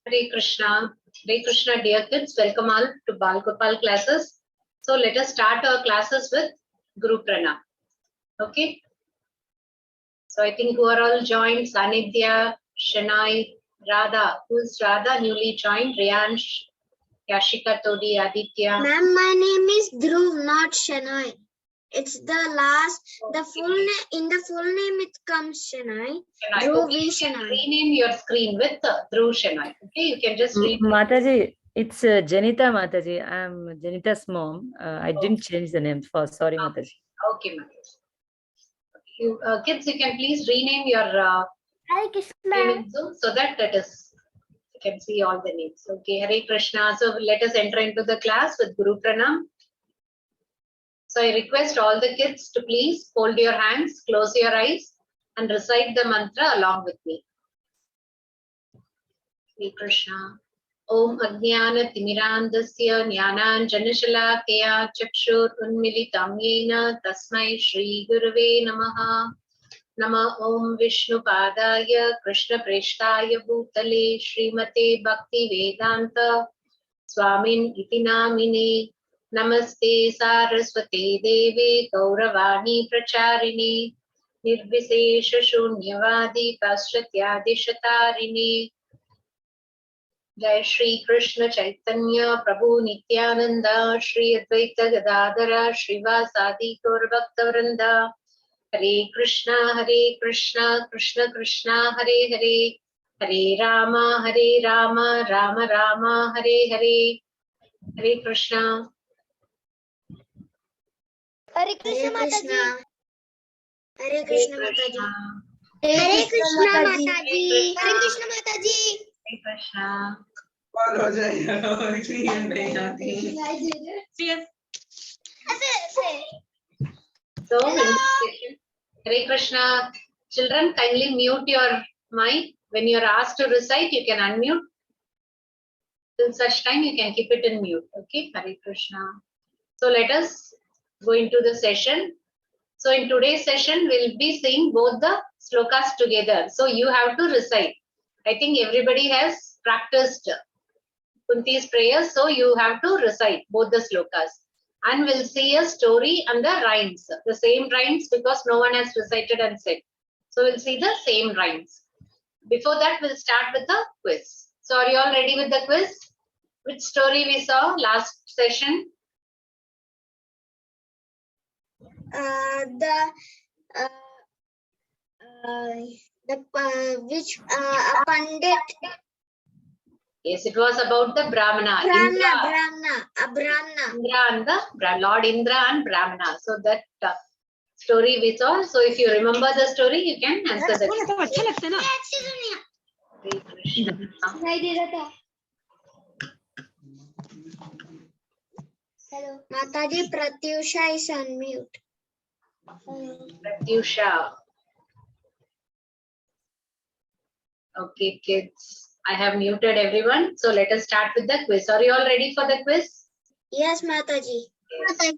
Hare Krishna. Hare Krishna, dear kids. Welcome all to Bal Gopal classes. So let us start our classes with Guru Pranam. Okay. So I think who are all joined? Sanidhya, Shanai, Radha. Who's Radha? Newly joined. Riyansh, Yashika Todi, Aditya. Ma'am, my name is Dhruv, not Shanai. It's the last, the full name, in the full name it comes Shanai. Shanai. Dhruv Okay, you V. can Shanai. rename your screen with Dhruv Shanai. Okay, you can just read. Mataji, it's Janita Mataji. I'm Janita's mom. I didn't change the name. Sorry, Mataji. Okay, Mataji. You, kids, you can please rename your Hare name so that you can see all the names. Okay, Hare Krishna. So let us enter into the class with Guru Pranam. So I request all the kids to please hold your hands, close your eyes, and recite the mantra along with me. Hare Krishna. Om Ajnana Timirandasya Jnananjanashalakaya Chakshur Unmilitam Yena Tasmai Shri Gurave Namaha. Nama Om Vishnu Padaya Krishna Preshtaya Bhutale Srimate Bhakti Vedanta Swamin Iti Namine Namaste Saraswate Deve Gauravani Pracharini Nirvisesha Shunyavadi Paschatya Dishatarine Jai Shri Krishna Chaitanya Prabhu Nityananda Shri Advaita Gadadhara Shrivasadi Gaurabhaktavranda Hare Krishna Krishna Krishna Hare Hare Hare Rama Rama Rama Hare Hare Hare Krishna. Hare Krishna Mataji. Hare Krishna Mataji. Hare Hare Krishna Mataji. Hare Krishna Mataji. Krishna. So, in this session, Hare Krishna. Children, kindly mute your mic. When you are asked to recite, you can unmute. Till such time, you can keep it in mute. Okay, Hare Krishna. So, let us go into the session. So, in today's session, we'll be seeing both the slokas together. So, you have to recite. I think everybody has practiced Kunti's prayers. So, you have to recite both the slokas. And we'll see a story and the rhymes. The same rhymes because no one has recited and said. So, we'll see the same rhymes. Before that, we'll start with the quiz. So, are you all ready with the quiz? Which story we saw last session? Which a pandit. Yes, it was about the Brahmana. A Brahmana. Indra and the Lord Indra and Brahmana. So that story we saw. So if you remember the story, you can answer the question. Hello. Mataji, Pratyusha is on mute. Pratyusha. Okay, kids. I have muted everyone. So let us start with the quiz. Are you all ready for the quiz? Yes, Mataji. Yes.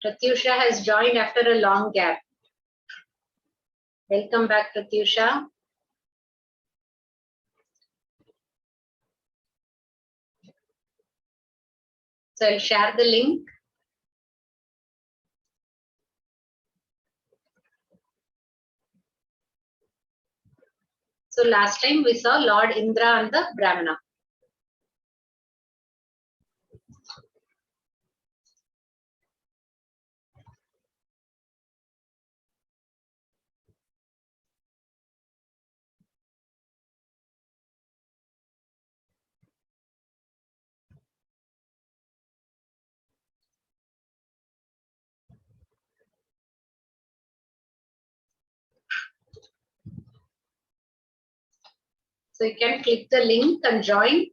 Pratyusha has joined after a long gap. Welcome back, Pratyusha. So I'll share the link. So last time we saw Lord Indra and the Brahmana. So you can click the link and join.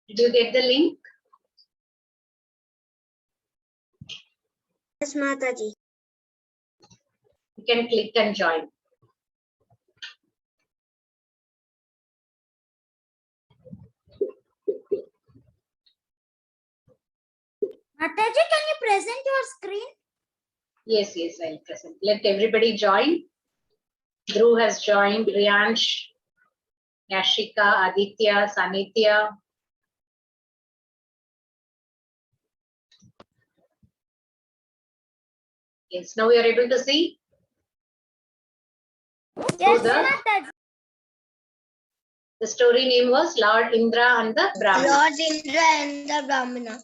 Did you get the link? Yes, Mataji. You can click and join. Mataji, can you present your screen? Yes, yes, I'll present. Let everybody join. Dhruv has joined, Riyansh, Yashika, Aditya, Sanitya. Yes, now we are able to see. Yes, So the story name was Lord Indra and the Brahmana. Lord Indra and the Brahmana.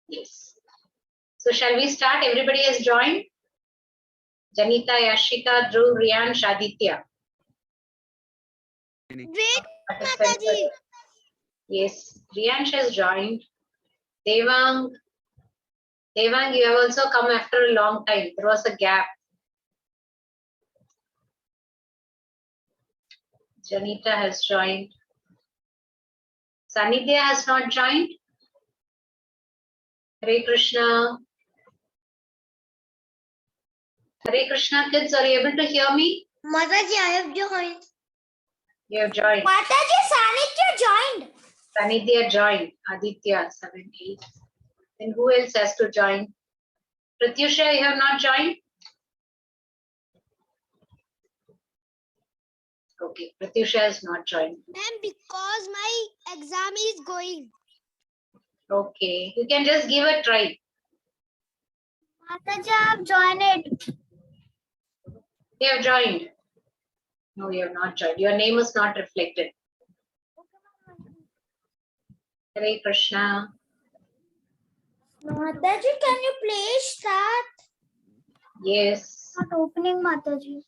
Yes. So shall we start? Everybody has joined. Janita, Yashika, Dhruv, Riyansh, Aditya. Wait, Mataji. Yes, Riyansh has joined. Devang, you have also come after a long time. There was a gap. Janita has joined. Sanidhya has not joined. Hare Krishna. Hare Krishna, kids, are you able to hear me? Mataji, I have joined. You have joined. Mataji, Sanitya joined. Sanidhya joined. Aditya, 7, 8. Then who else has to join? Pratyusha, you have not joined? Okay, Pratyusha has not joined. Ma'am, because my exam is going. Okay, you can just give a try. Mataji, I have joined it. You have joined. No, you have not joined. Your name is not reflected. Hare Krishna. Mataji, can you please start? Yes. Not opening, Mataji.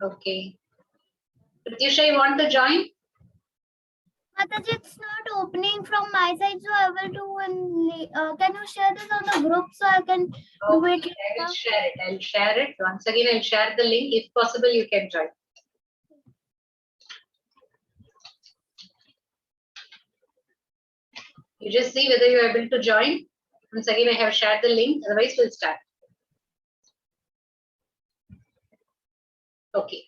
Okay. Pratyusha, you want to join? Mataji, it's not opening from my side, so I will do can you share this on the group so I can do it? I will share it. I'll share it. Once again, I'll share the link. If possible, you can join. You just see whether you're able to join. Once again, I have shared the link. Otherwise, we'll start. Okay.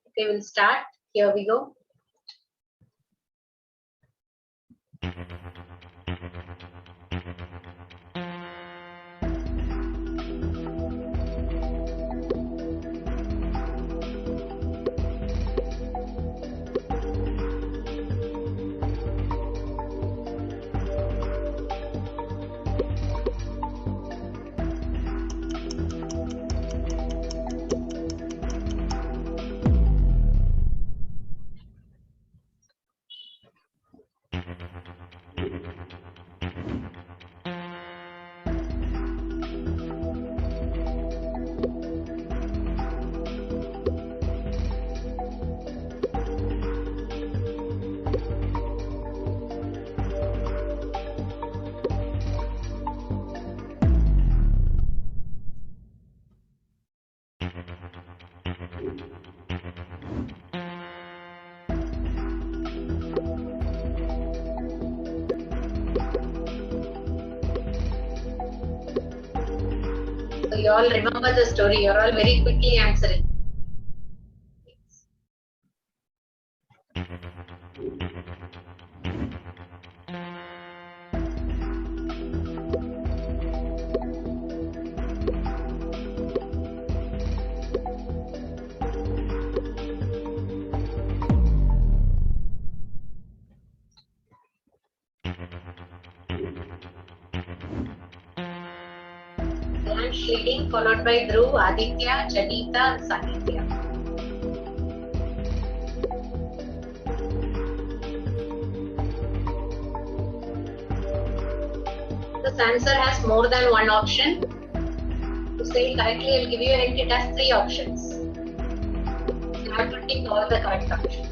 Okay, we'll start. Here we go. So you all remember the story. You're all very quickly answering. Riyansh leading, followed by Dhruv, Aditya, Janita, and Sanitya. This answer has more than one option. To say it correctly, I'll give you a hint. It has 3 options. You have to tick all the correct options.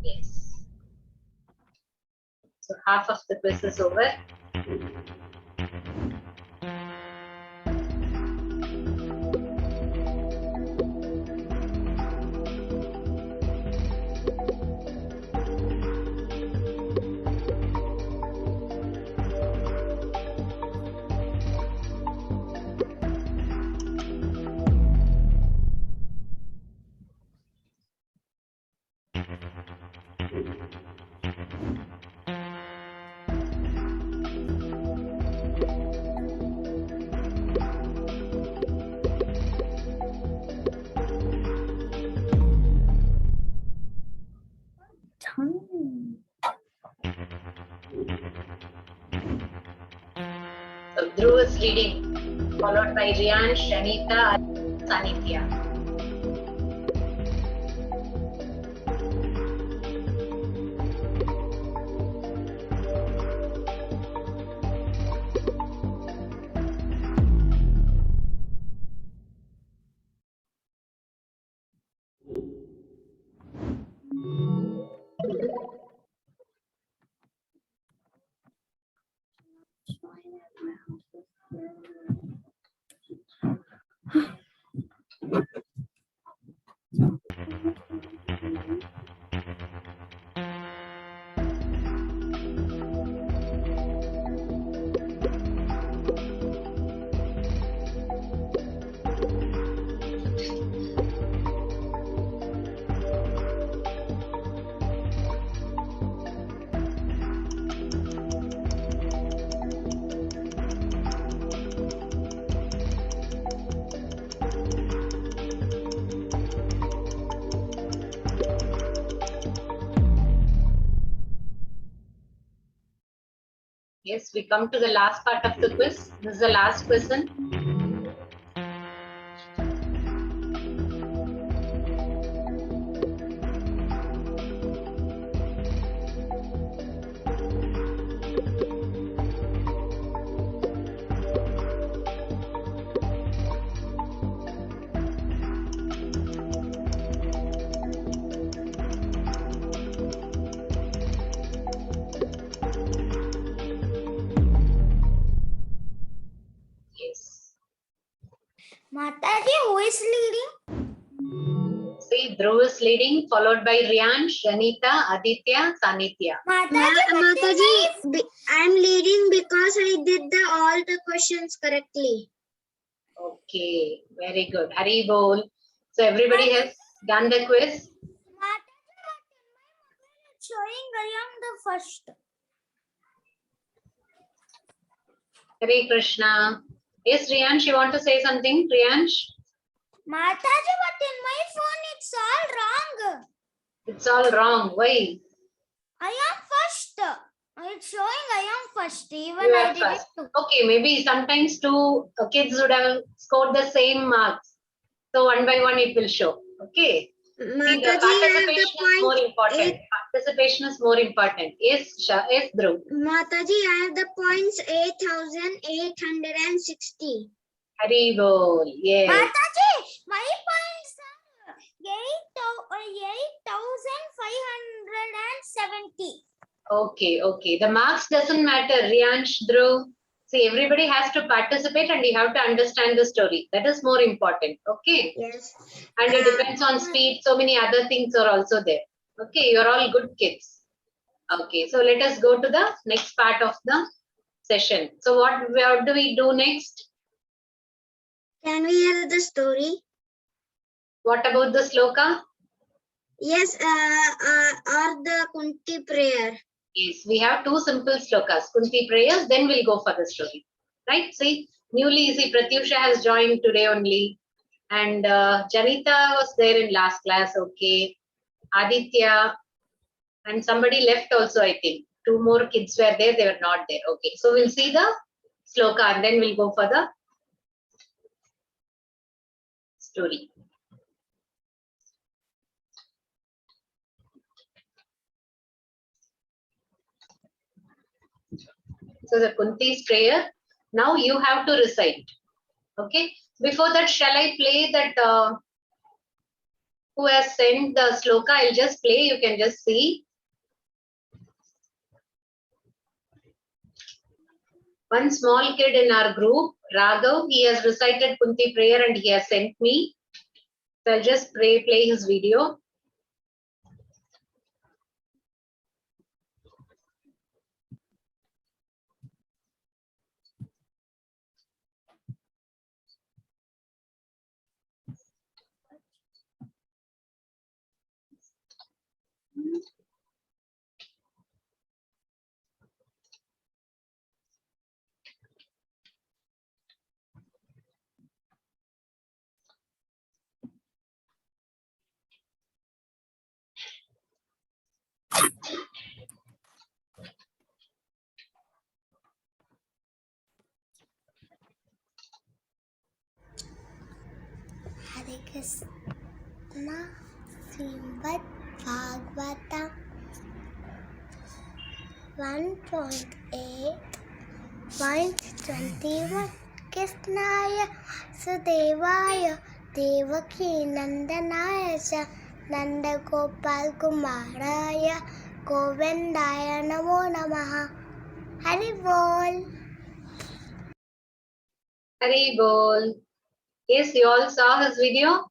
Yes. So half of the quiz is over. So Dhruv is leading, followed by Riyansh, Shanita, Sanithya. Yes, we come to the last part of the quiz. This is the last question. Yes. Mataji, who is leading? See, Dhruv is leading, followed by Riyansh, Shanita, Aditya, Sanithya. Mataji, I'm leading because I did all the questions correctly. Okay, very good. Hari bol. So everybody has done the quiz. Showing I am the first. Hare Krishna. Yes, Riyansh, you want to say something? Riyansh? Mataji, but in my phone it's all wrong. It's all wrong. Why? I am first. It's showing I am first. Even You I are did first. it too. Okay, maybe sometimes two kids would have scored the same marks. So one by one it will show. Okay. See, the participation is more important. Participation is more important. Yes, yes, Dhruv. Mataji, I have the points 8,860. Hari bol. Yes. Mataji, my points are 8,570. Okay, okay. The marks doesn't matter, Riyansh, Dhruv. See, everybody has to participate and you have to understand the story. That is more important. Okay. Yes. And it depends on speed. So many other things are also there. Okay, you're all good kids. Okay, so let us go to the next part of the session. So what do we do next? Can we hear the story? What about the sloka? Yes, or the Kunti prayer. Yes, we have two simple slokas, Kunti prayers, then we'll go for the story. Right? See, newly, see, Pratyusha has joined today only. And Janita was there in last class, okay. Aditya, and somebody left also, I think. Two more kids were there, they were not there. Okay, so we'll see the sloka and then we'll go for the story. So the Kunti's prayer, now you have to recite. Okay, before that, shall I play that who has sent the sloka? I'll just play, you can just see. One small kid in our group, Raghav, he has recited Kunti prayer and he has sent me. So I'll just play his video. 1.8 121 Krishnaya Sudevaya Devaki Nandanaya Cha Nanda Gopal Kumaraya Govindaya Namo Namaha. Hari Bol. Hari Bol. Yes, you all saw his video?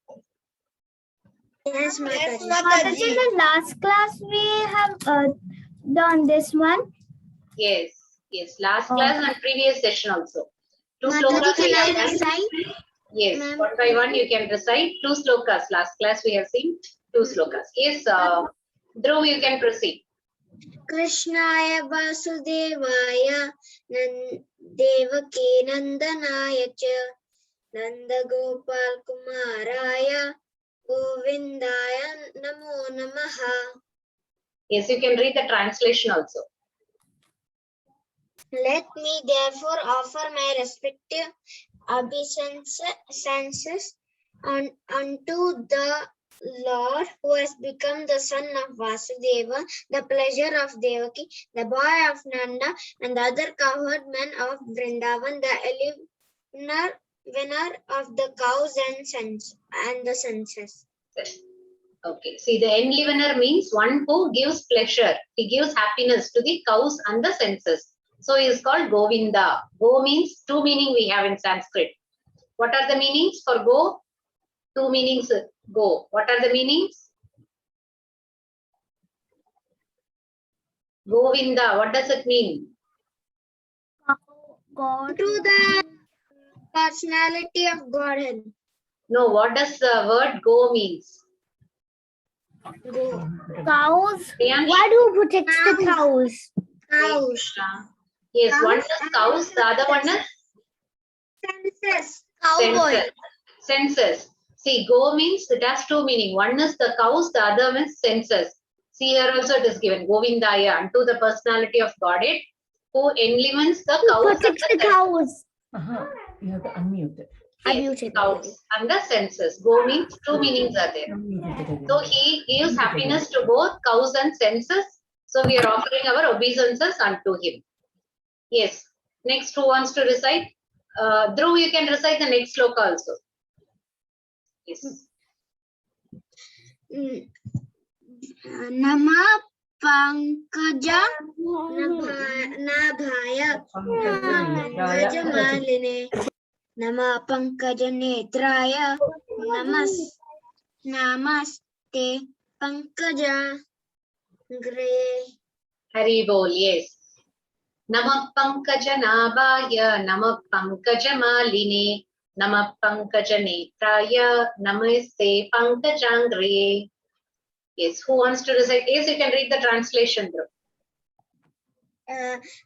Yes, Mataji. Mataji, in the last class we have done this one. Yes, yes. Last class and previous session also. Two Mataji, slokas can we I have done. recite? Yes, Ma'am. one by one you can recite. Two slokas. Last class we have seen two slokas. Yes, Dhruv, you can proceed. Krishnaya Vasudevaya Devaki Nandanaya Cha Nanda Gopal Kumaraya Govindaya Namo Namaha. Yes, you can read the translation also. Let me therefore offer my respective obeisances unto the Lord who has become the son of Vasudeva, the pleasure of Devaki, the boy of Nanda, and the other cowherd men of Vrindavan, the winner of the cows and the senses. Okay, see the enlivener means one who gives pleasure. He gives happiness to the cows and the senses. So he is called Govinda. Go means two meaning we have in Sanskrit. What are the meanings for go? Two meanings go. What are the meanings? Govinda, what does it mean? God. To the personality of Godhead. No, what does the word go means? Go. Cows. Priyansh? Why do you protect the cows? Cows. Yes, one is cows, the other one is Senses. Cowboy. Senses. See, go means it has two meaning. One is the cows, the other means senses. See here also it is given Govindaya unto the personality of Godhead who enlivens the cows and Protects the the cows. You have to unmute it. yes, cows and the senses. Go means two meanings are there. So he gives happiness to both cows and senses. So we are offering our obeisances unto him. Yes. Next, who wants to recite? Dhruv, you can recite the next sloka also. Yes. Nama Pankaja Nabhaya Pankaja Maline Nama Pankaja Netraya Namaste Pankaja Gre. Hari Bol, yes. Namah Pankaja Nabhaya, Namah Pankaja Maline, Namah Pankaja Netraya, Namaste Pankajangre. Yes, who wants to recite? Yes, you can read the translation, bro.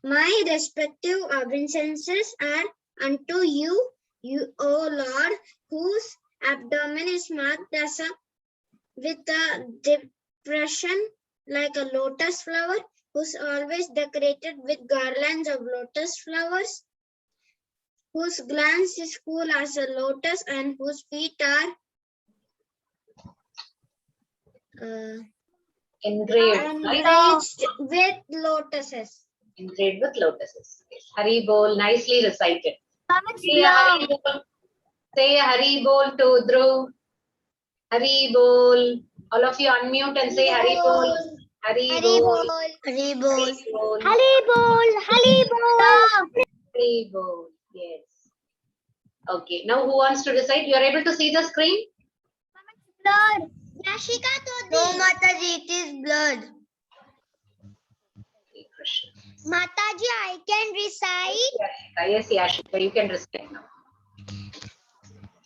My respective obeisances are unto you, O Lord, whose abdomen is marked as with a depression like a lotus flower, who's always decorated with garlands of lotus flowers, whose glance is cool as a lotus, and whose feet are Engraved, right? enriched with lotuses. Engraved with lotuses. Yes. Hari Bol, nicely recited. Say a Hari Bol to Dhruv. Hari Bol. All of you unmute and say Hari Bol. Hari Bol. Hari Bol. Hari Bol. Hari Bol. Hari Bol. Yes. Okay. Now who wants to recite? You are able to see the screen? Blood. Yashika Todi. No, Mataji, it is blood. Okay, Krishna. Mataji, I can recite. Yes, Yashika, you can recite now.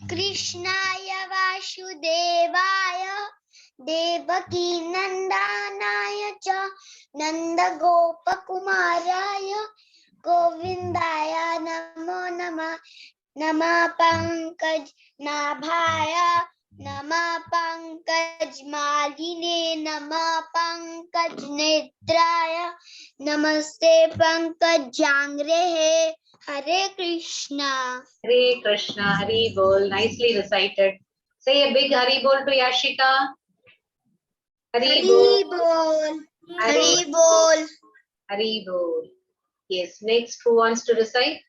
Krishnaya Vasudevaya Devaki Nandanaya Cha Nanda Gopakumaraya Govindaya Namo Nama Nama Pankaj Nabhaya Nama Pankaj Maline Nama Pankaj Netraya Namaste Pankaj Jangre Hare Krishna. Hare Krishna, Hari Bol, nicely recited. Say a big Hari Bol to Yashika. Hari Bol. Hari Bol. Hari Bol. Hari Bol. Yes, next, who wants to recite?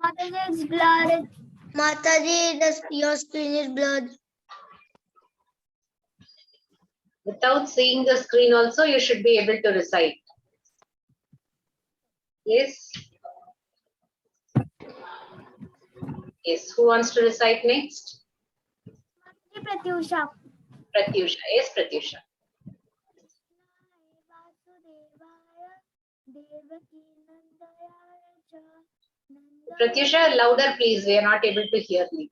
Mataji, it's blurred. Mataji, your screen is blurred. Without seeing the screen also, you should be able to recite. Yes? Yes, who wants to recite next? Pratyusha. Pratyusha. Yes, Pratyusha. Pratyusha, louder please. We are not able to hear you.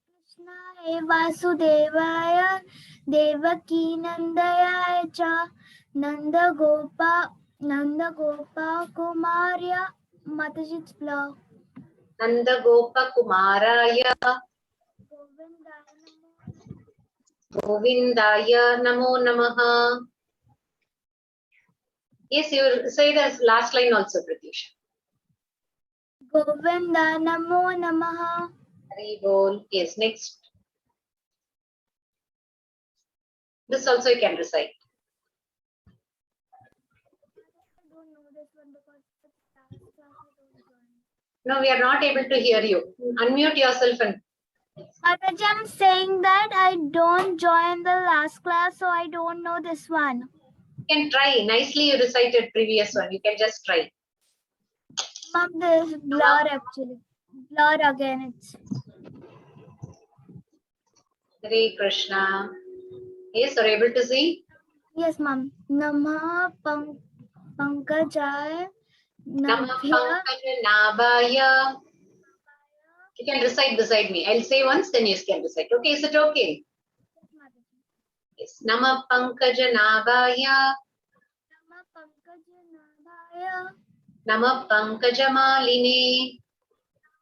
Krishna Vasudevaya Devaki Nandaya cha Nanda Gopa Kumarya Matajit Blah Nanda Gopa Kumaraya Govindaya Namo Namaha. Yes, you say the last line also, Pratyusha. Govinda Namo Namaha. Hari Bol. Yes, next. This also you can recite. I don't know this one because the class I don't join. No, we are not able to hear you. Unmute yourself and Mataji, I'm saying that I don't join the last class, so I don't know this one. you can try. Nicely you recited previous one. You can just try. Mom, this blur actually. Blur again. It's Hare Krishna. Yes, are you able to see? yes, mom. Namah Pankajaya Namah Nabhya Pankaj Nabhaya. You can recite beside me. I'll say once, then you can recite. Okay, is it okay? Yes. Namah Pankaj Nabhaya. Namah Pankajaya Namah Pankajamaline.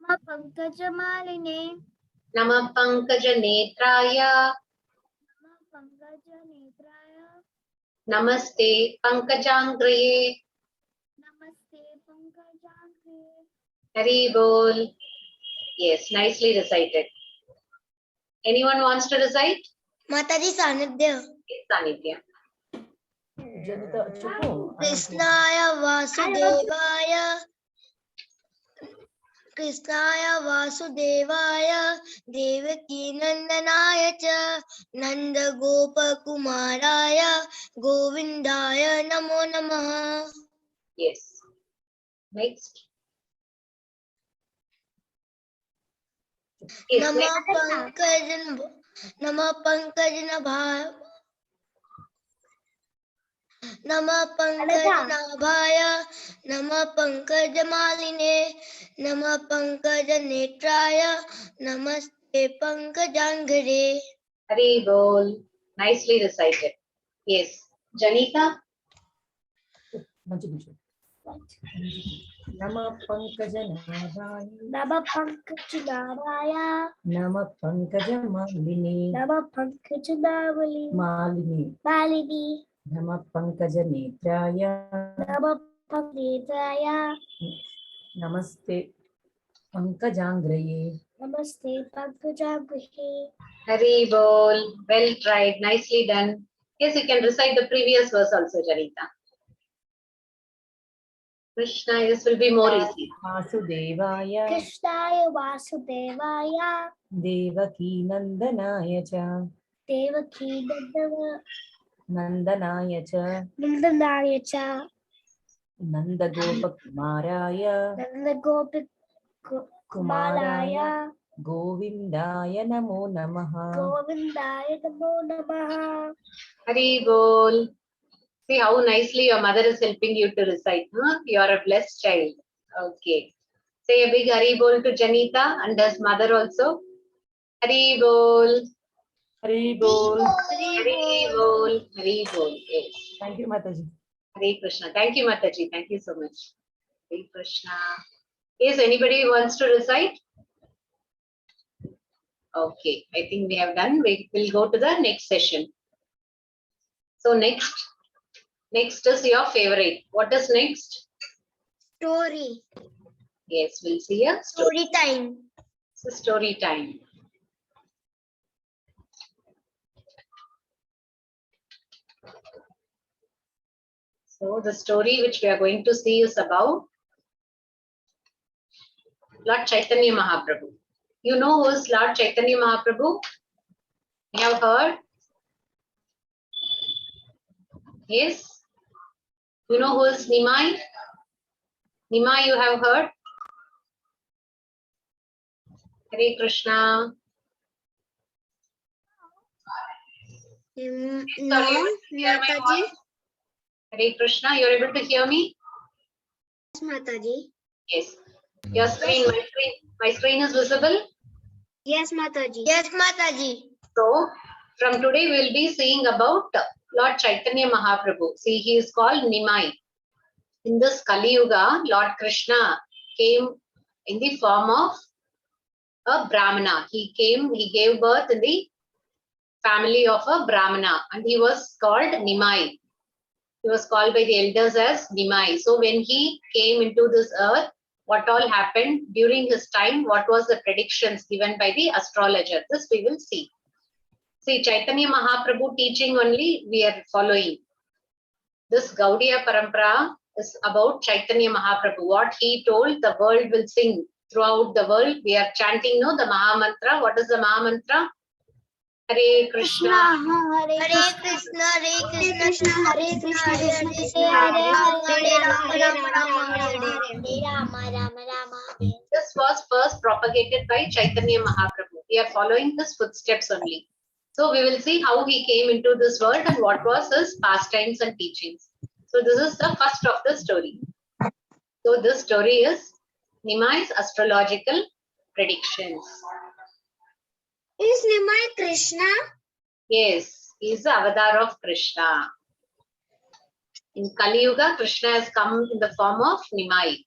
Namah Pankajamaline Namah Pankajanetraya. Namah Pankajanetraya Namaste Pankajangraye. Namaste Pankajangre. Hari Bol. Yes, nicely recited. Anyone wants to recite? Mataji Sanidhya. Yes, Sanidhya. Janita, Chupu. Krishnaya Vasudevaya Krishnaya Vasudevaya Devaki Nandanaya cha Nanda Gopa Kumaraya Govindaya Namo Namaha. Yes. Next. Yes, next. Nama Pankajnabhaya Nama Pankajnabhaya Nama Pankajamaline Nama Pankajanetraya Namaste Pankajangare. Hari Bol. Nicely recited. Yes. Janita. Nama Pankajanathaya. Nama Pankajnabhaya Nama Pankajamalini. Nama Pankajnavali Malini. Malini Nama Pankajanetraya. Nama Pankajaya Namaste Pankajangraye. Namaste Pankajangare. Hari Bol. Well tried. Nicely done. Yes, you can recite the previous verse also, Janita. Krishna, this will be more easy. Vasudevaya. Krishnaya Vasudevaya Devaki Nandanaya cha. Devaki Nandanaya cha. Nandanaya cha Nandagopa Kumaraya. Nandagopi Kumaraya Govindaya Namo Namaha. Govindaya Namo Namaha. Hari Bol. See how nicely your mother is helping you to recite. Huh? You are a blessed child. Okay. Say a big Hari Bol to Janita and his mother also. Hari Bol. Hari Bol. Hari Bol. Hari Bol. Yes. Thank you, Mataji. Hare Krishna. Thank you, Mataji. Thank you so much. Hare Krishna. Yes, anybody who wants to recite? Okay, I think we have done. We will go to the next session. So next is your favorite. What is next? Story. Yes, we'll see a story. Story time. So story time. So the story which we are going to see is about Lord Chaitanya Mahaprabhu. You know who is Lord Chaitanya Mahaprabhu? You have heard? Yes? You know who is Nimai? Nimai, you have heard? Hare Krishna. No, Are you able to hear my Mataji. voice? Hare Krishna, you're able to hear me? Yes, Mataji. Yes. Your screen, my screen is visible. Yes, Mataji. Yes, Mataji. So, from today we'll be seeing about Lord Chaitanya Mahaprabhu. See, he is called Nimai. In this Kali Yuga, Lord Krishna came in the form of a Brahmana. He gave birth in the family of a Brahmana, and he was called Nimai. He was called by the elders as Nimai. So when he came into this earth, what all happened during his time, what was the predictions given by the astrologer? This we will see. See, Chaitanya Mahaprabhu teaching only we are following. This Gaudiya Parampara is about Chaitanya Mahaprabhu. What he told, the world will sing throughout the world. We are chanting, no, the Mahamantra. What is the Mahamantra? Hare Krishna. Hare Krishna, Hare Krishna, Hare Krishna, Krishna Krishna, Hare Hare, Hare Rama. This was first propagated by Chaitanya Mahaprabhu. We are following his footsteps only. So we will see how he came into this world and what was his pastimes and teachings. So this is the first of the story. So this story is Nimai's astrological predictions. Is Nimai Krishna? Yes, he is the avatar of Krishna. In Kali Yuga, Krishna has come in the form of Nimai.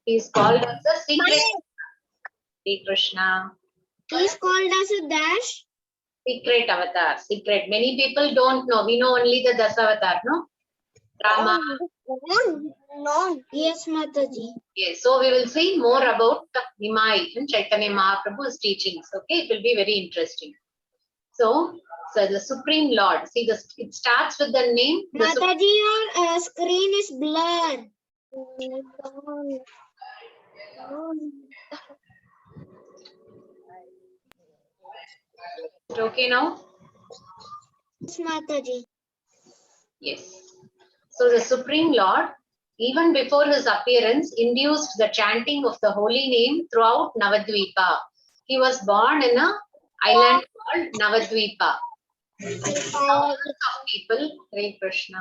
He is called as the secret Sri Krishna. He is called as a dash. Secret avatar, secret. Many people don't know. We know only the Dasavatar, no? Rama. No. Yes, Mataji. Yes. So we will see more about Nimai and Chaitanya Mahaprabhu's teachings. Okay, it will be very interesting. So the Supreme Lord. See, it starts with the name. Mataji, your screen is blurred. Okay now? Yes, Mataji. Yes. So the Supreme Lord, even before his appearance, induced the chanting of the holy name throughout Navadvipa. He was born in an island called Navadvipa. Thousands of people, Hare Krishna,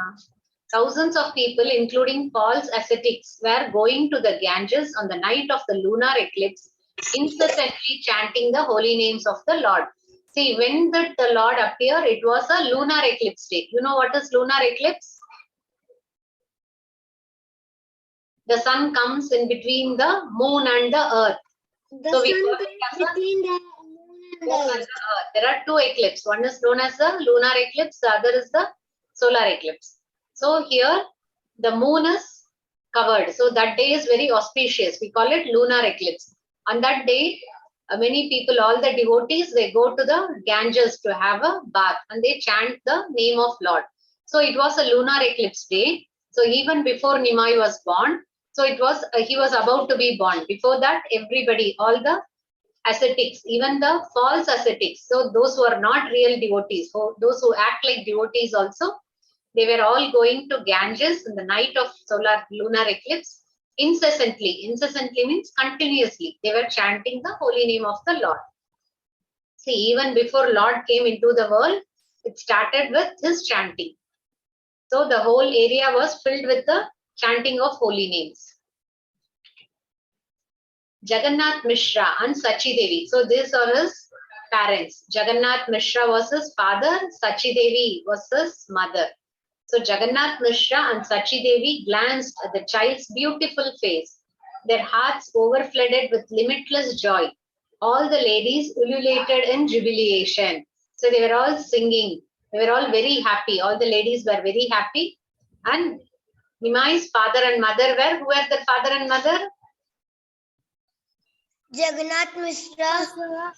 thousands of people, including false ascetics, were going to the Ganges on the night of the lunar eclipse, incessantly chanting the holy names of the Lord. See, when did the Lord appear? It was a lunar eclipse day. You know what is lunar eclipse? The sun comes in between the moon and the earth. The So we sun call comes it as a between the moon and moon the and earth. the earth. There are two eclipses. One is known as the lunar eclipse, the other is the solar eclipse. So here the moon is covered. So that day is very auspicious. We call it lunar eclipse. On that day, many people, all the devotees, they go to the Ganges to have a bath and they chant the name of Lord. So it was a lunar eclipse day. So even before Nimai was born, so it was he was about to be born. Before that, everybody, all the ascetics, even the false ascetics, so those who are not real devotees, so those who act like devotees also, they were all going to Ganges in the night of lunar eclipse incessantly. Incessantly means continuously. They were chanting the holy name of the Lord. See, even before Lord came into the world, it started with his chanting. So the whole area was filled with the chanting of holy names. Jagannath Mishra and Sachi Devi. So these are his parents. Jagannath Mishra was his father. Sachi Devi was his mother. So Jagannath Mishra and Sachi Devi glanced at the child's beautiful face. Their hearts overflooded with limitless joy. All the ladies ululated in jubilation. So they were all singing. They were all very happy. All the ladies were very happy. And Nimai's father and mother were, who were their father and mother? Jagannath Mishra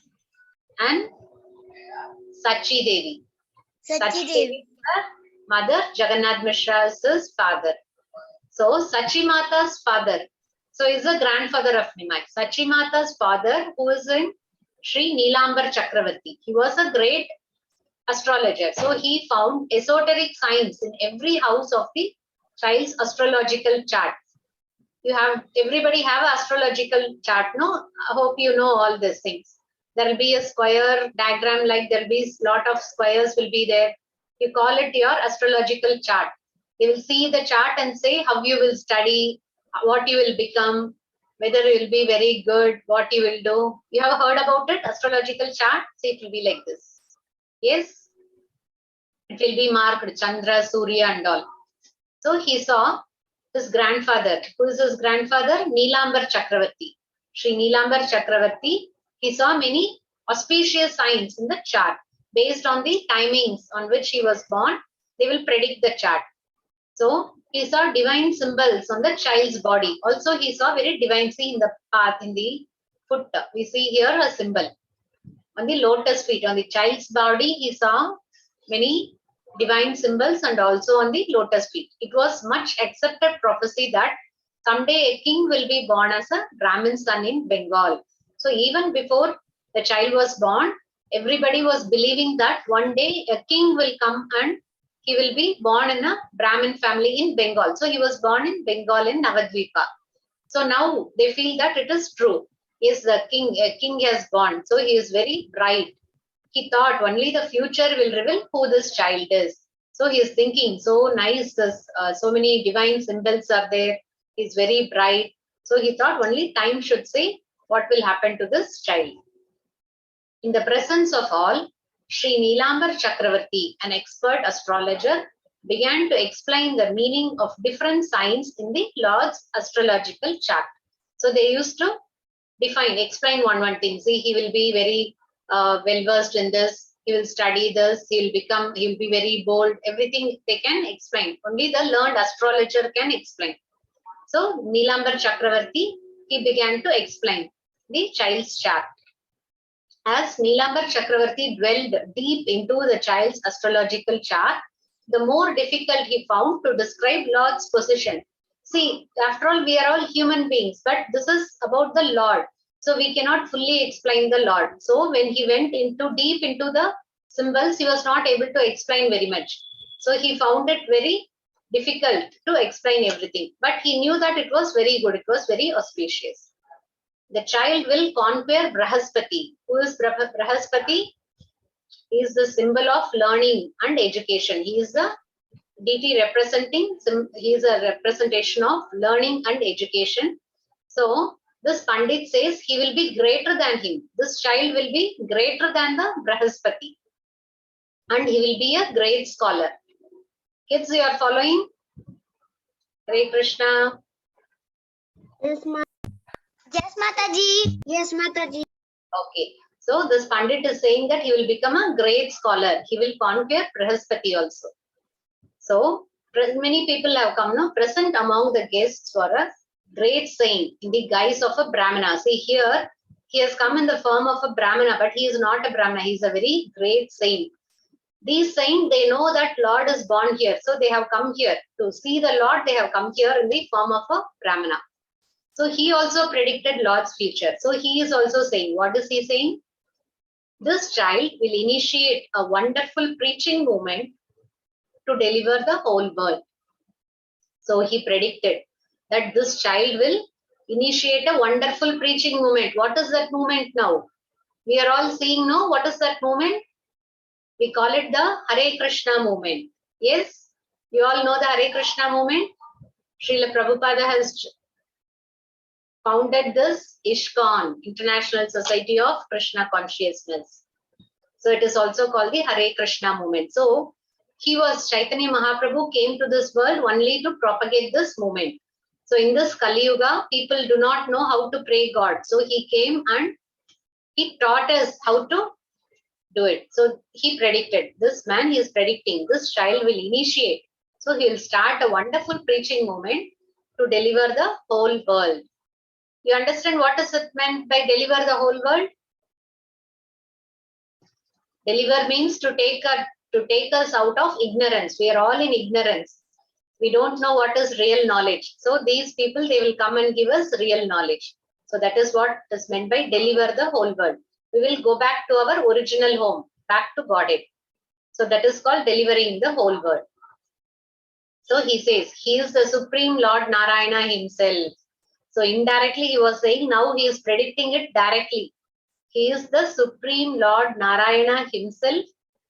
And Sachi Devi. Sachi Devi. Mother, Jagannath Mishra is his father. So Sachimata's father, so is the grandfather of Nimai. Sachimata's father, who is in Sri Neelambar Chakravarti. He was a great astrologer. So he found esoteric signs in every house of the child's astrological chart. You have, everybody have an astrological chart, no? I hope you know all these things. There will be a square diagram, like there will be a lot of squares will be there. You call it your astrological chart. You will see the chart and say how you will study, what you will become, whether you will be very good, what you will do. You have heard about it, astrological chart? See, it will be like this. Yes? It will be marked Chandra, Surya and all. So he saw his grandfather. Who is his grandfather? Neelambar Chakravarti. Sri Neelambar Chakravarti. He saw many auspicious signs in the chart. Based on the timings on which he was born, they will predict the chart. So he saw divine symbols on the child's body. Also, he saw very divine, see in the path, in the foot. We see here a symbol. On the lotus feet, on the child's body, he saw many divine symbols and also on the lotus feet. It was much accepted prophecy that someday a king will be born as a Brahmin son in Bengal. So even before the child was born, everybody was believing that one day a king will come and he will be born in a Brahmin family in Bengal. So he was born in Bengal in Navadvipa. So now they feel that it is true. Yes, a king has born. So he is very bright. He thought only the future will reveal who this child is. So he is thinking, so nice, so many divine symbols are there. He's very bright. So he thought only time should say what will happen to this child. In the presence of all, Sri Neelambar Chakravarti, an expert astrologer, began to explain the meaning of different signs in the Lord's astrological chart. So they used to explain one thing. See, he will be very well versed in this. He will study this. He'll be very bold. Everything they can explain. Only the learned astrologer can explain. So Neelambar Chakravarti, he began to explain the child's chart. As Neelambar Chakravarti dwelled deep into the child's astrological chart, the more difficult he found to describe Lord's position. See, after all, we are all human beings, but this is about the Lord. So we cannot fully explain the Lord. So when he went deep into the symbols, he was not able to explain very much. So he found it very difficult to explain everything. But he knew that it was very good. It was very auspicious. The child will conquer Brahaspati. Who is Brahaspati? He is the symbol of learning and education. He is the deity representing, he is a representation of learning and education. So this Pandit says he will be greater than him. This child will be greater than the Brahaspati. And he will be a great scholar. Kids, you are following? Hare Krishna. Yes, Mataji. Yes, Mataji. Okay. So this Pandit is saying that he will become a great scholar. He will conquer Brahaspati also. So many people have come now present among the guests for a great saint in the guise of a Brahmana. See here, he has come in the form of a Brahmana, but he is not a Brahmana. He is a very great saint. These saints, they know that Lord is born here. So they have come here to see the Lord. They have come here in the form of a Brahmana. So he also predicted Lord's future. So he is also saying, what is he saying? This child will initiate a wonderful preaching movement to deliver the whole world. So he predicted that this child will initiate a wonderful preaching movement. What is that movement now? We are all seeing now. What is that movement? We call it the Hare Krishna movement. Yes, you all know the Hare Krishna movement. Srila Prabhupada has founded this ISKCON, International Society of Krishna Consciousness. So it is also called the Hare Krishna movement. So Chaitanya Mahaprabhu came to this world only to propagate this movement. So in this Kali Yuga, people do not know how to pray God. So he came and he taught us how to do it. So he predicted, this man is predicting, this child will initiate. So he will start a wonderful preaching movement to deliver the whole world. You understand what is it meant by deliver the whole world? Deliver means to take us out of ignorance. We are all in ignorance. We don't know what is real knowledge. So these people, they will come and give us real knowledge. So that is what is meant by deliver the whole world. We will go back to our original home, back to Godhead. So that is called delivering the whole world. So he says, he is the Supreme Lord Narayana himself. So indirectly he was saying, now he is predicting it directly. He is the Supreme Lord Narayana himself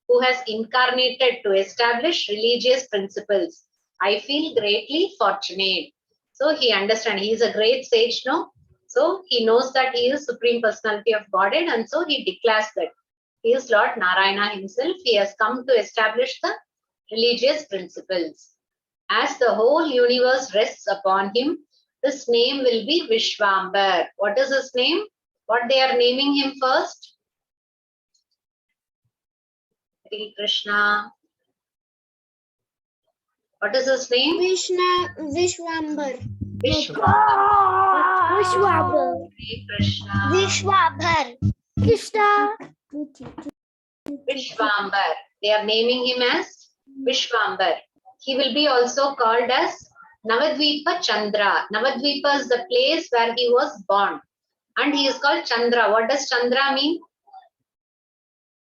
who has incarnated to establish religious principles. I feel greatly fortunate. So he understands, he is a great sage, no? So he knows that he is Supreme Personality of Godhead, and so he declares that he is Lord Narayana himself. He has come to establish the religious principles. As the whole universe rests upon him, his name will be Vishwambar. What is his name? What they are naming him first? Hare Krishna. What is his name? Vishwambar. Vishwambar. Vishwambar. Hare Krishna. Vishwambar. Krishna. Vishwambar. They are naming him as Vishwambar. He will be also called as Navadvipa Chandra. Navadvipa is the place where he was born. And he is called Chandra. What does Chandra mean?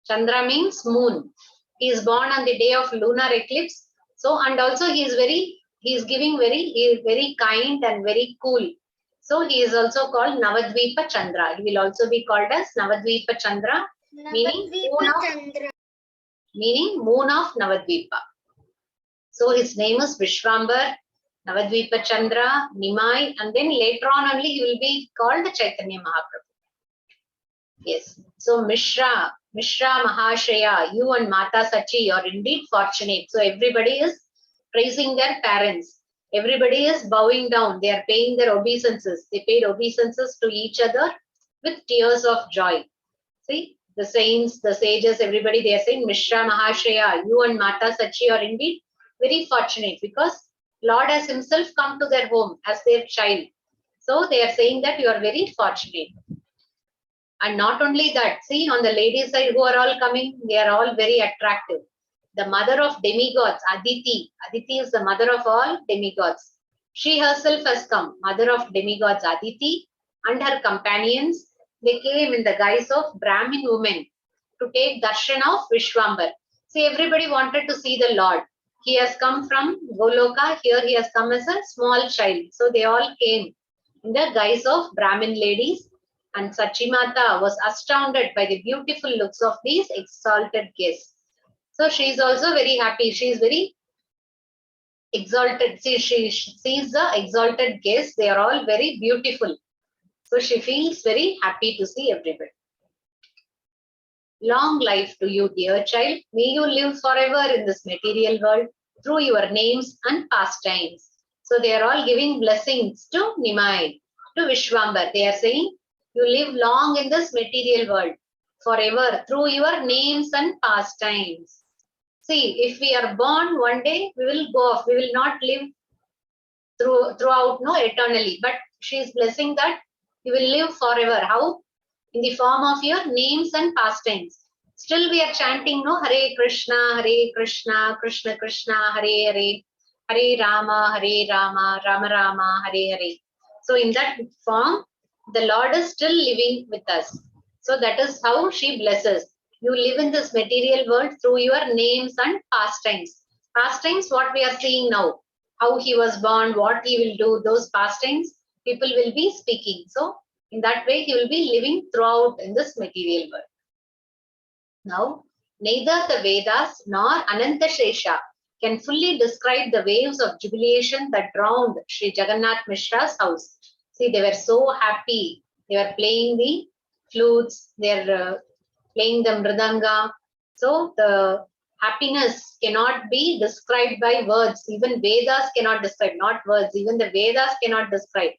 Chandra means moon. He is born on the day of lunar eclipse. So, and also he is very kind and very cool. So he is also called Navadvipa Chandra. He will also be called as Navadvipa Chandra, meaning moon of Navadvipa. So his name is Vishwambar, Navadvipa Chandra, Nimai, and then later on only he will be called Chaitanya Mahaprabhu. Yes. So Mishra Mahashaya, you and Mata Sachi are indeed fortunate. So everybody is praising their parents. Everybody is bowing down. They are paying their obeisances. They paid obeisances to each other with tears of joy. See, the saints, the sages, everybody, they are saying, Mishra Mahashaya, you and Mata Sachi are indeed very fortunate because Lord has himself come to their home as their child. So they are saying that you are very fortunate. And not only that, see on the ladies' side who are all coming, they are all very attractive. The mother of demigods, Aditi. Aditi is the mother of all demigods. She herself has come, mother of demigods Aditi, and her companions. They came in the guise of Brahmin women to take darshan of Vishwambar. See, everybody wanted to see the Lord. He has come from Goloka. Here he has come as a small child. So they all came in the guise of Brahmin ladies. And Sachimata was astounded by the beautiful looks of these exalted guests. So she is also very happy. She is very exalted. See, she sees the exalted guests. They are all very beautiful. So she feels very happy to see everybody. Long life to you, dear child. May you live forever in this material world through your names and pastimes. So they are all giving blessings to Nimai, to Vishwambar. They are saying, you live long in this material world forever through your names and pastimes. See, if we are born one day, we will go off. We will not live throughout, no, eternally. But she is blessing that you will live forever. How? In the form of your names and pastimes. Still we are chanting, no, Hare Krishna, Krishna Krishna, Hare Hare, Hare Rama, Rama Rama, Hare Hare. So in that form, the Lord is still living with us. So that is how she blesses. You live in this material world through your names and pastimes. Pastimes, what we are seeing now, how he was born, what he will do, those pastimes, people will be speaking. So in that way, he will be living throughout in this material world. Now, neither the Vedas nor Anantashesha can fully describe the waves of jubilation that drowned Sri Jagannath Mishra's house. See, they were so happy. They were playing the flutes, they're playing the mridanga. So the happiness cannot be described by words. Even Vedas cannot describe, not words. Even the Vedas cannot describe.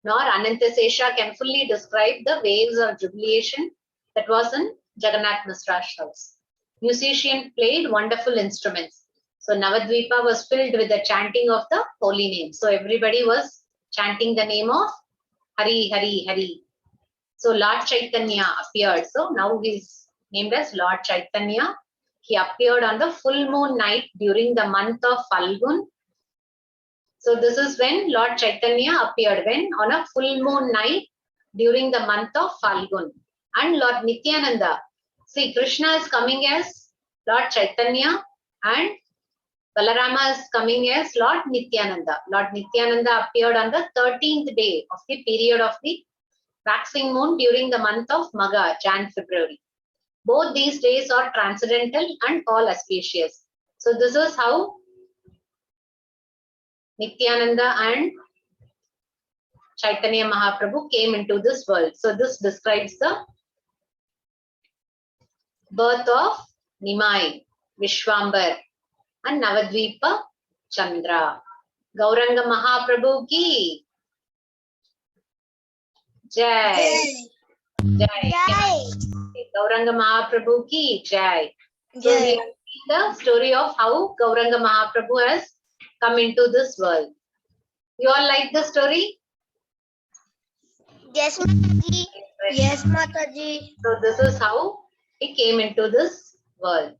Nor Anantasesha can fully describe the waves of jubilation that was in Jagannath Mishra's house. Musicians played wonderful instruments. So Navadvipa was filled with the chanting of the holy name. So everybody was chanting the name of Hari, Hari, Hari. So Lord Chaitanya appeared. So now he is named as Lord Chaitanya. He appeared on the full moon night during the month of Falgun So this is when Lord Chaitanya appeared, when on a full moon night during the month of Falgun. And Lord Nityananda, see, Krishna is coming as Lord Chaitanya and Balarama is coming as Lord Nityananda. Lord Nityananda appeared on the 13th day of the period of the waxing moon during the month of Magha, Jan, February. Both these days are transcendental and all auspicious. So this is how Nityananda and Chaitanya Mahaprabhu came into this world. So this describes the birth of Nimai, Vishwambar and Navadvipa Chandra. Gauranga Mahaprabhu ki Jai. Jai. Gauranga Mahaprabhu ki Jai. So we have seen the story of how Gauranga Mahaprabhu has come into this world. You all like the story? Yes, Mataji. Yes, Mataji. So this is how he came into this world.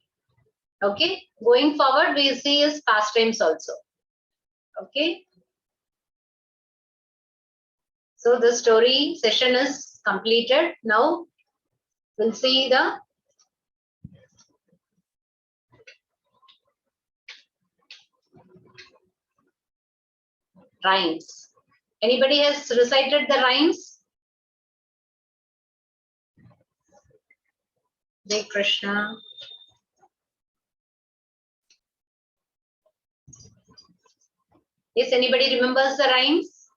Okay. Going forward, we see his pastimes also. Okay. So the story session is completed. Now we'll see the rhymes. Anybody has recited the rhymes? Jai Krishna. Yes, anybody remembers the rhymes?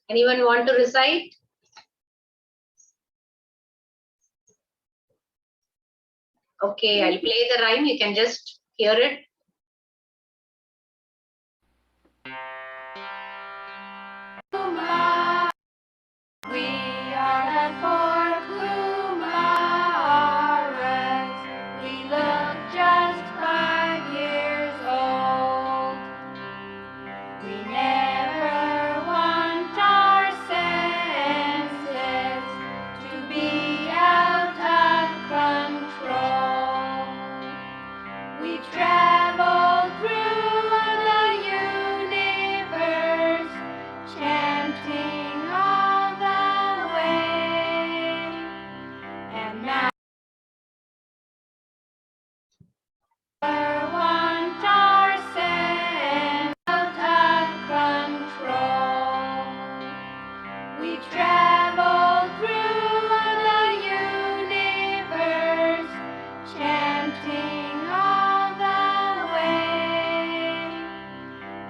Anyone want to recite? Okay, I'll play the rhyme. You can just hear it. We are the four Kumaras. We look just 5 years old. We never want our senses to be out of control. We travel through the universe, chanting all the way. And now we want our sense out of control. We travel through the universe, chanting all the way.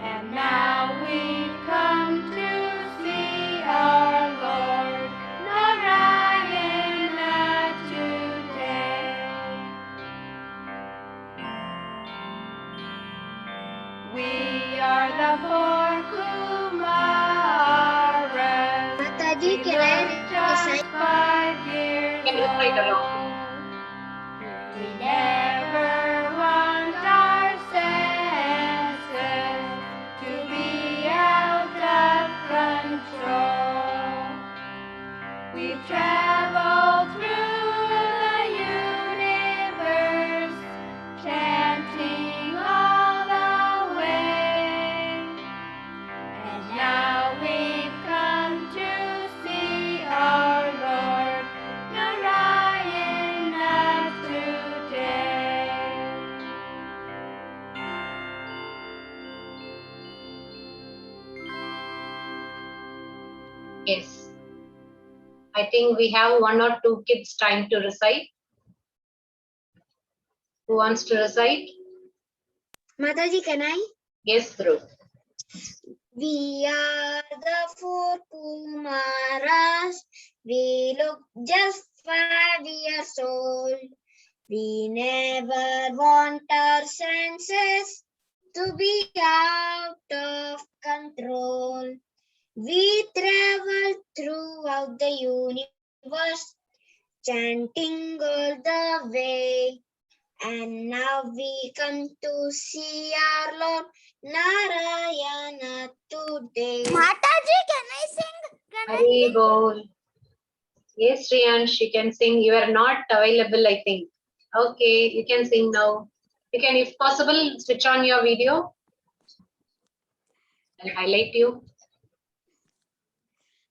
And now we've come to see our Lord Narayana today. We are the four Kumaras. Mataji, We can I look just recite? 5 years Can you recite along? old. We never want our senses to be out of control. We've traveled through the universe, chanting all the way. And now we've come to see our Lord Narayana today. Yes. I think we have 1 or 2 kids trying to recite. Who wants to recite? Mataji, can I? Yes, Dhruv. We are the four Kumaras. We look just 5 years old. We never want our senses to be out of control. We travel throughout the universe, chanting all the way. And now we come to see our Lord Narayana today. Mataji, can I sing? Hari Bol. Yes, Shriyansh, you can sing. You are not available, I think. Okay, you can sing now. You can, if possible, switch on your video. I'll highlight you.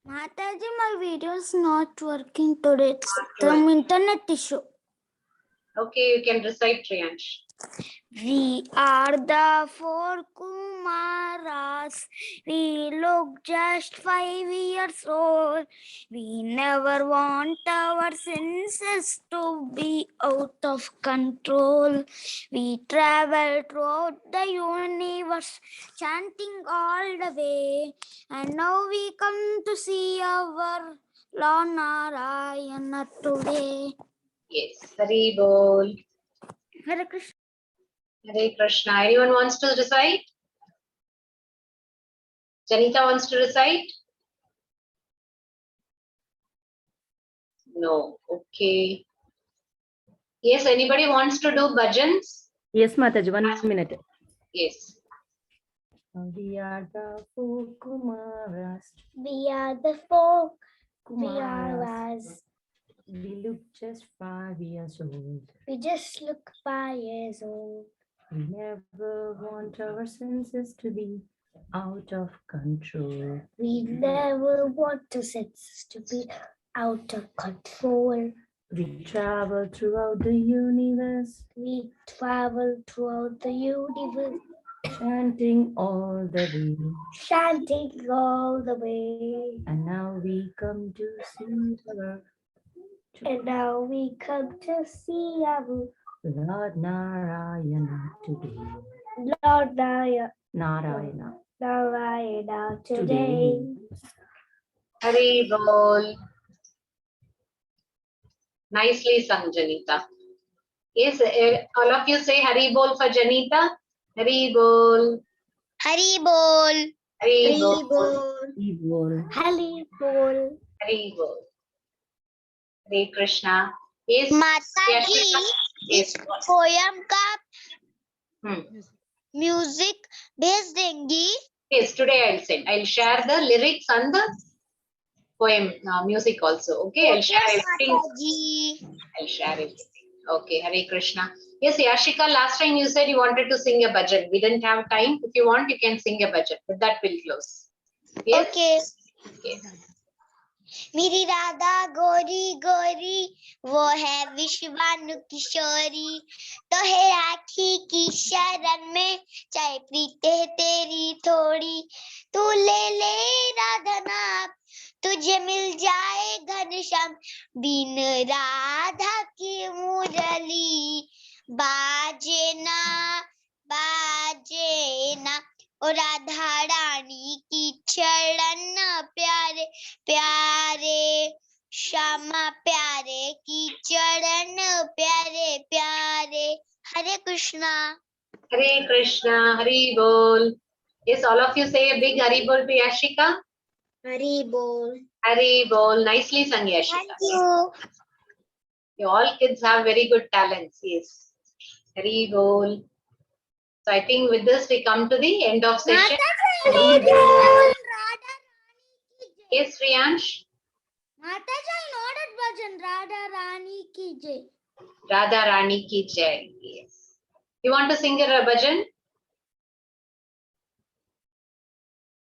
Mataji, my video is not working today. It's some internet issue. Okay, you can recite, Triyansh. We are the four Kumaras. We look just 5 years old. We never want our senses to be out of control. We travel throughout the universe, chanting all the way. And now we come to see our Lord Narayana today. Yes, Hari Bol. Hare Krishna. Hare Krishna. Anyone wants to recite? Janita wants to recite? No. Okay. Yes, anybody wants to do bhajans? Yes, Mataji, 1 minute. Yes. We are the four Kumaras. We are the four Kumaras. Kumaras. We look just 5 years old. We just look 5 years old. We never want our senses to be out of control. We never want to senses to be out of control. We travel throughout the universe, We travel throughout the universe, chanting all the way. chanting all the way. And now we come to see our And now we come to see our Lord Narayana today. Lord Narayana Narayana today. Hari Bol. Nicely sung, Janita. Yes, all of you say Hari Bol for Janita. Hari Bol. Hari Bol. Hari Hari Bol. Bol. Evil. Hari Bol. Hari Bol. Hare Krishna. Yes. माताजी Yes. Poem का Hmm. Music भेज देंगी. Yes, today I'll send. I'll share the lyrics and the poem music also. Okay, I'll share everything. माताजी I'll share it. Okay, Hare Krishna. Yes, Yashika, last time you said you wanted to sing a bhajan. We didn't have time. If you want, you can sing a bhajan. With that, we'll close. Yes? Okay. Okay. मेरी राधा गोरी गोरी वो है विश्वानु किशोरी तो है राखी की शरण में चाहे प्रीत है तेरी थोड़ी तू ले ले राधा नाम तुझे मिल जाए घनश्याम बिन राधा की मुरली बाजे ना ओ राधा रानी की चरण प्यारे प्यारे श्यामा प्यारे की चरण प्यारे प्यारे. हरे Krishna. Hare Krishna. Hari Bol. Yes, all of you say a big Hari Bol to Yashika. Hari Bol. Hari Bol. Nicely sung, Yashika. Thank you. You all kids have very good talents. Yes. Hari Bol. So I think with this we come to the end of session. Yes, Riyansh. Mataji, nodded bhajan. Radha Rani ki jai. Radha Rani ki jai. Yes. You want to sing a bhajan?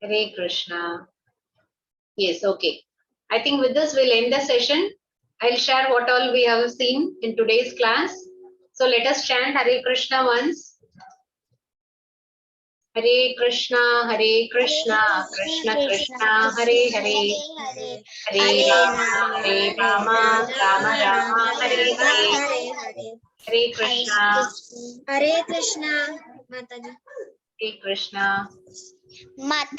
Hare Krishna. Yes, okay. I think with this we'll end the session. I'll share what all we have seen in today's class. So let us chant Hare Krishna once. Hare Krishna, Krishna Krishna, Hare Hare, Hare Rama, Rama Rama, Hare Hare. Hare Krishna, Hare Krishna. Mataji. Hare Krishna. माता